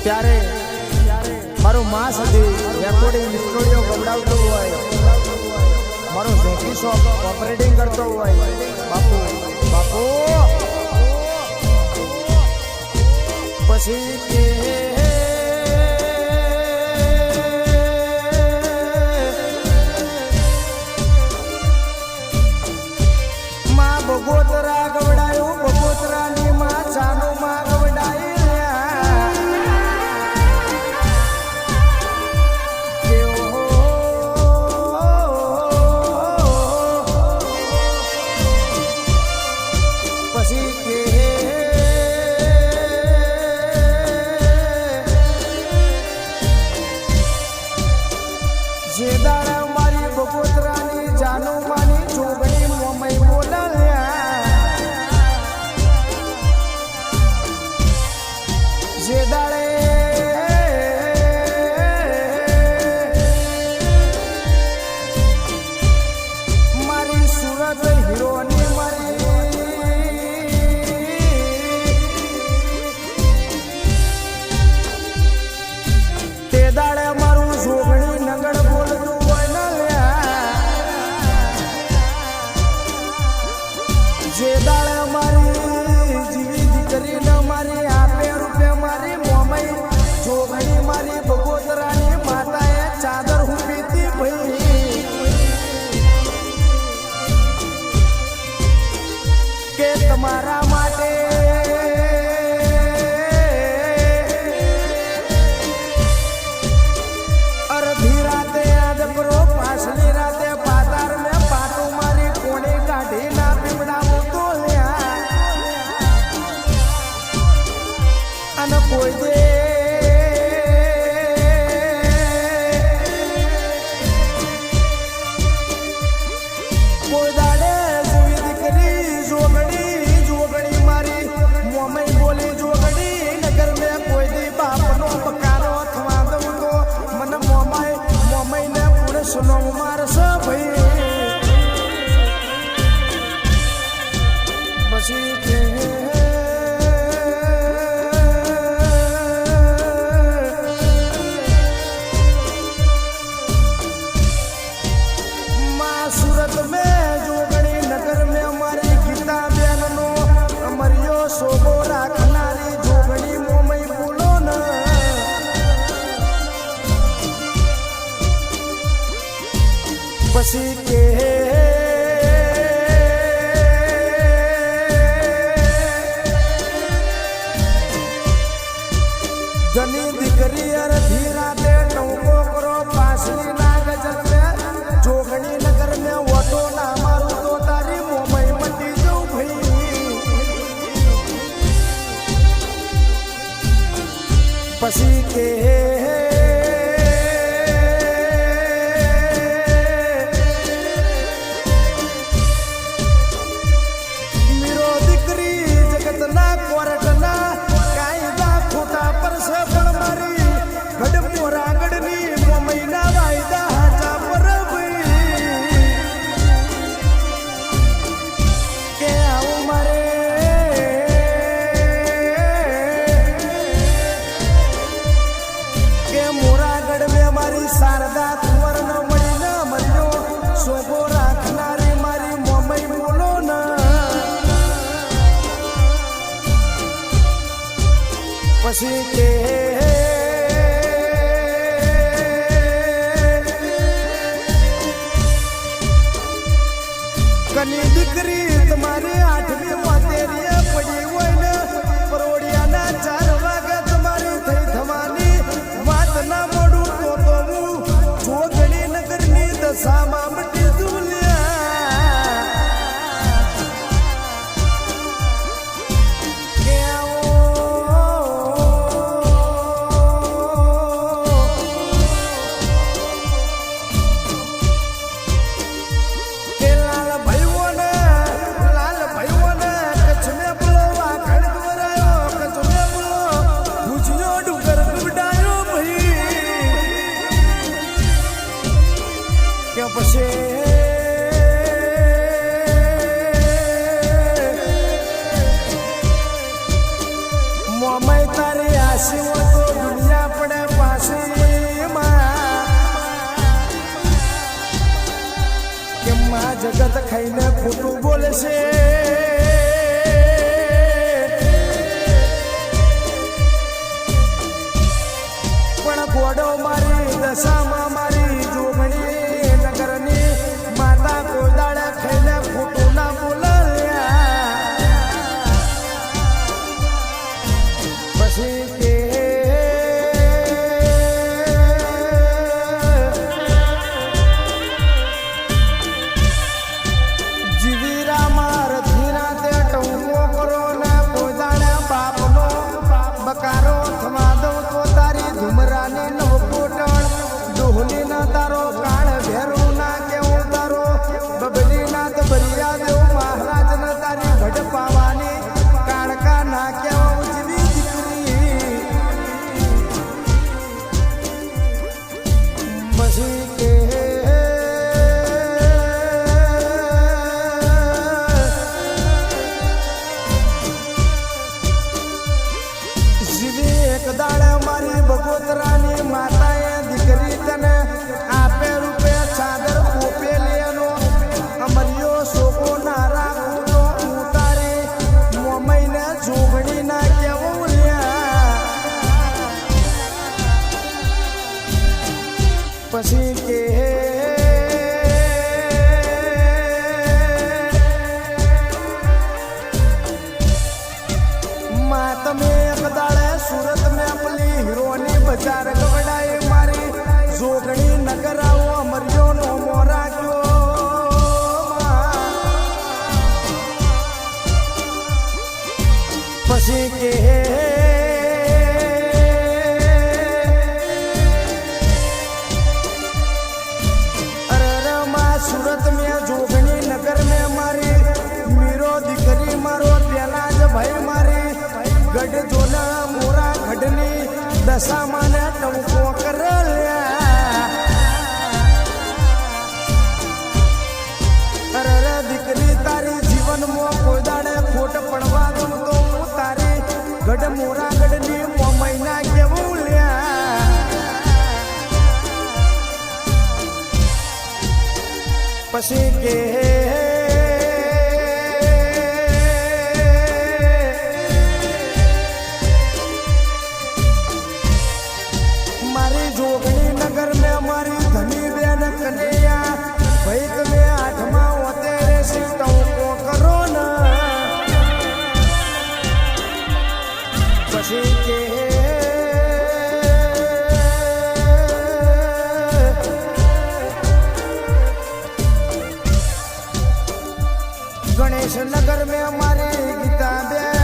ત્યારે મારું માં સુધી રેકોર્ડિંગ સ્ટુડિયો ગવડાવતો હોય, મારો ઝેકી શોપ ઓપરેટિંગ કરતો હોય, બાપુ બાપુ પછી કે માં બગોતરા ગવડાયું, બગોતરાની માં ચાનું માં ગવડાયું. જે દાડા મારી બગોતરાની જાનો માની જોગણી મોમઈ બોલાવ્યા, જે દાડે મારી સુરત હીરોની તે દાડે મારું જોગણી નગર બોલતું હોય ને જે દાડે મારી જીવી દીકરીને મારી આપે રૂપે મારી મોમઈ જોગણી મારી બગોતરાની માતાએ ચાદર હુપીતી ભાઈ કે તમારા માટે અડધી રાતે યાદ કરો, પાછલી રાતે પાતાર મેં પાટું મારી કોણી કાઢી ના પીવડાવું તો લ્યા અને કોઈ દે કોઈ દાડે જેવી દીકરી જોગણી જોગણી મારી મોમઈ બોલી જોગણી નગર મેં કોઈ દી બાપનો બકારો થવા દઉં તો મને મોમઈને પુરુષનો મારશે ભાઈ. પછી કે માં સુરત મેં જોગણી નગર મેં મારી ગીતા બેનનો અમરિયો શોભો રાખનારી જોગણી મોમઈ બોલો ને પછી કે જની દીકરી અડધી રાતે ટોકો કરો, પાછલી ના ગજર જોગણી નગર મેં ઓટો ના મારું તો તારી મોમઈ મટી જવું ભાઈ. પછી કે મીરો દીકરી જગતના કોરટના કાયદા ખોટા પરસે પણ મારી ગઢ મોરાગઢની મોમઈના વાયદા હાચા પર કે આવું મારે કે મોરાગઢ મેં મારી શારદા કુંવર ન મળીને મળ્યો શોભો રાખનારી મારી મોમઈ બોલો ને પછી કે કની દીકરી તમારી 8મી મોતેરીએ પડી હોય ને પરોડિયાના 4 વાગે તમારી થઈ થવાની વાત ના મોડું તો હું જોગણી નગરની દશામાં મટી દુલ્યા કે લાલ ભાઈઓ ને કચ્છ મેં બોલો વાખડ દોરાયો, કચ્છ મેં બોલો ભુજિયો ડુંગર ગુડાયો ભાઈ કે પછી મોમઈ તારી આશી તો જગત ખાઈને ખોટું બોલશે પણ ગોડો મારી દશામાં મારી જોગણી નગરની માતા કોદાળે ખાઈને ખોટું ના બોલ્યા પછી કે બકારો થવા દઉં તો તારી ધુમરાની નવકોટણ ડોહલી ના તારો કાળ ભેરું ના કેવું તારો બબલી ના તો બરિયા દેવું મહારાજ ના તારી ભડ પાવાની કાળકા ના કેવું જીવી દીકરી પછી કે મારી બગોતરાની માતાએ દીકરી તને આપે રૂપે ચાદર પોપેલીનો અમરિયો સોકો ના રાખું તો ઉતારી મોમઈને જોગણી ના કેવું લ્યા પછી કે તમે એક દાડે સુરત में अपनी हीरोनी बजार गवડાए मारी जोगणी नगर आओ अमरियो नो मोरा क्यों પછી કે अरे मां सूरत में जोगणी नगर में मारी मीरो दीकरी मारो पेला ज भाई मारी गढ़ जोना मोरा गढ़नी दशा माने टंको कर अरे दीकरी तारी जीवन में कोई दाड़े खोट पड़वा दूं तो तारी गढ़ मोरा गढ़नी मो महीना केवू ल्या પછી કે जोगणी नगर में हमारी धनी बहन कन्हैया भाई तुम्हें आठमा होते सिस्टों को करो ना પછી के गणेश नगर में हमारी गीता बहन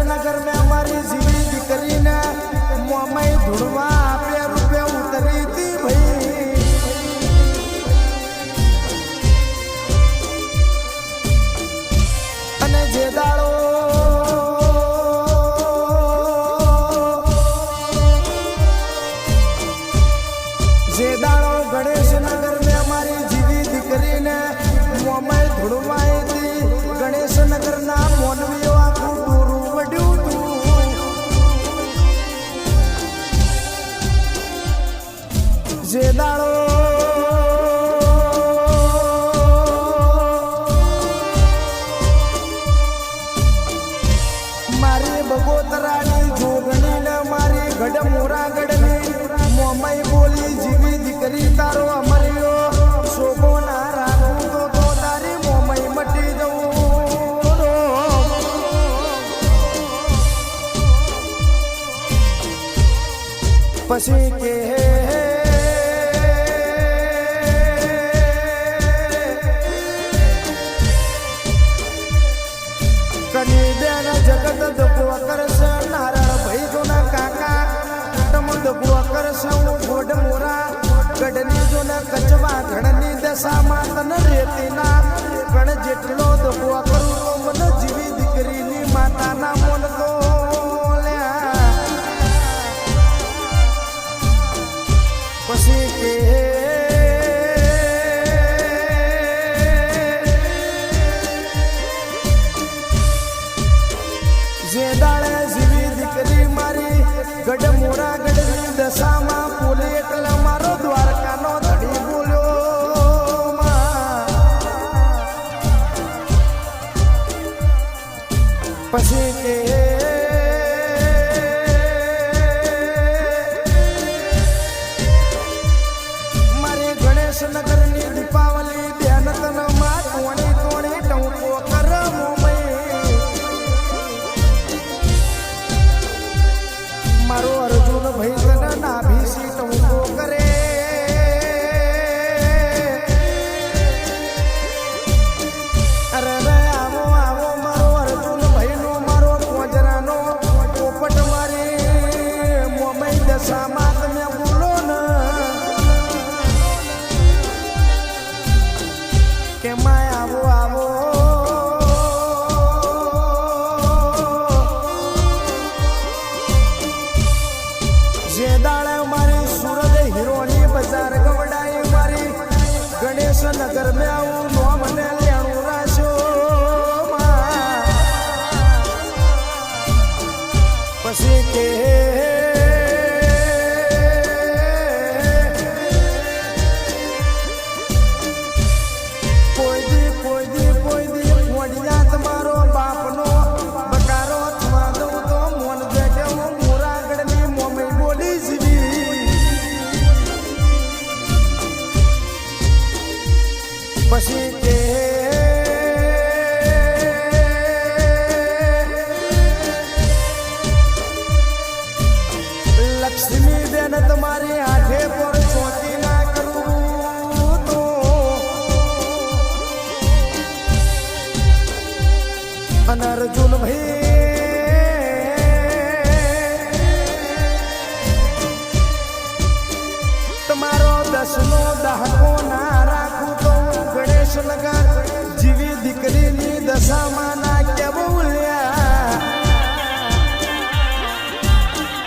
नगर में हमारी जीवी दीकरी ने मोमई धुड़वा आपे रूपे उतरी थी भाई अने जे दाड़ो गणेश नगर में हमारी जीवी दीकरी ने मोमई धुड़वाई थी गणेश नगर ना मोनवियो आखू जे दाड़ो मारी बगोतरानी जोगणी ने मारी गढ़ मोरा गढ़नी मोमई बोली जीवी दीकरी तारो अमरियो शोभो ना राखू तो तारी मोमई मटी जવું પછી કે जगत दबुआ कर नारायण भाई जो ना काका तम दबुआ कर घोड़ मोरा गढ़नी जो न कचवा घड़नी दशा मातन रेती ना गण जेटलो दबुआ करू तो मन जीवी दीकरी नी माता ना मोन तो પછી કે ગઢમોરા ગઢની દશામાં બોલે એટલે મારો દ્વારકાનો ધડી બોલ્યો માં. પછી કે મારે ગણેશનગરની દીપાવલી બેન તનમાં ટોણી ટોણી ટંકો કર મારો અર્જુન ભાઈ તને નાભી ટંકો કરે. અરે રે આવો આવો મારો અર્જુન ભાઈ નો મારો કોજરાનો પોપટ મારી મોમઈ દશામાં તમે બોલો ને કે માય આવો આવો જે દાડે મારી સુરત હીરોની બજાર ગવડાઈ મારી ગણેશનગર મેં આવું નો મને લેણું રાખ્યો પછી કે તમારો બાપનો બકારો થવા દઉં તો મોન દે કે હું મોરાગઢની મોમઈ બોલી જીવી. પછી કે લક્ષ્મી બેન તમારી આઠે પર ચોકી ના કરું તો અને અર્જુન ભાઈ તમારો દસનો દહકો ના રાખું તો ગણેશનગર જીવી દીકરીની દશામાં ના કેવું લ્યા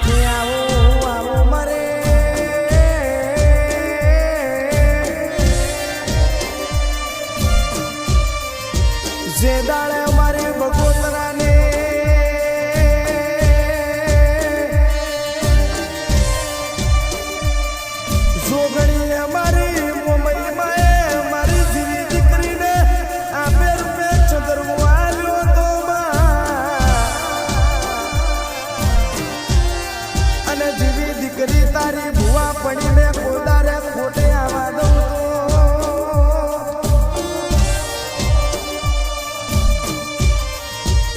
કે આવો આવો મરે જે દાડે મારી બગોતરાને જોગણી અમારી મોમઈ માએ મારી જીવી દીકરીને આપે રૂપે ચંદ્રમો આવ્યો તો અને જીવી દીકરી તારી ભુવા પડી મેં કોદારે ખોટે આવા દઉં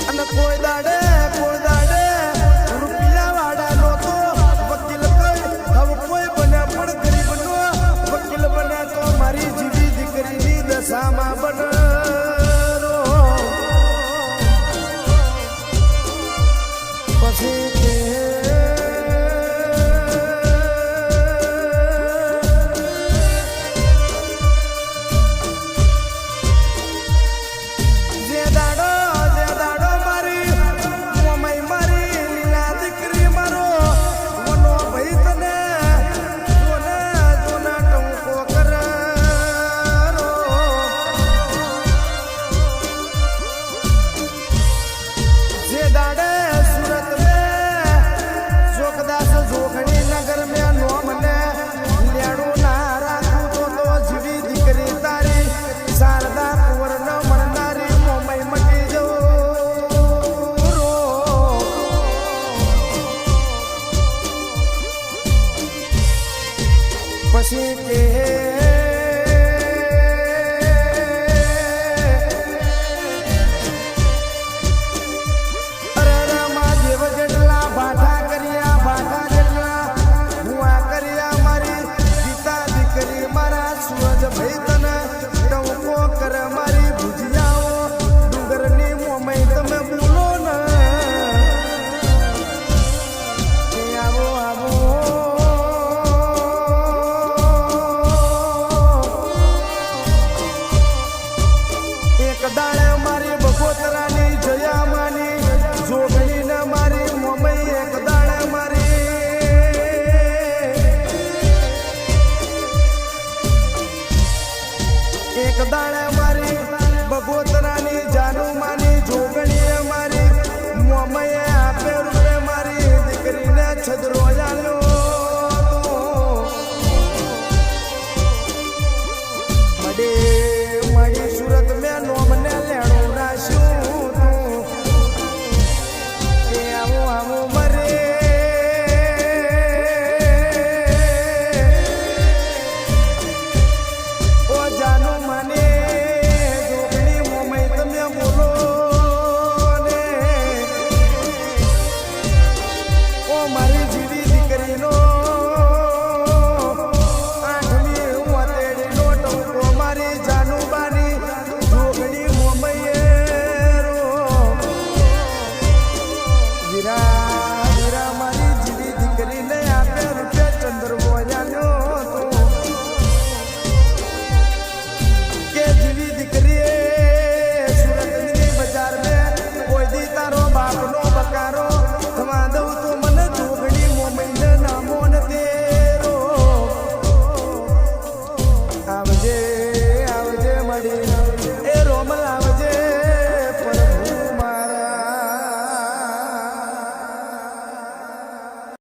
અને કોઈ દાડે રૂપિયા વાળા નો તો વકીલ કઈ હવે કોઈ બને પણ ગરીબ નો વકીલ બને તો મારી જીવી દીકરીની દશામાં બને. પછી કે જે દાડો પછી કે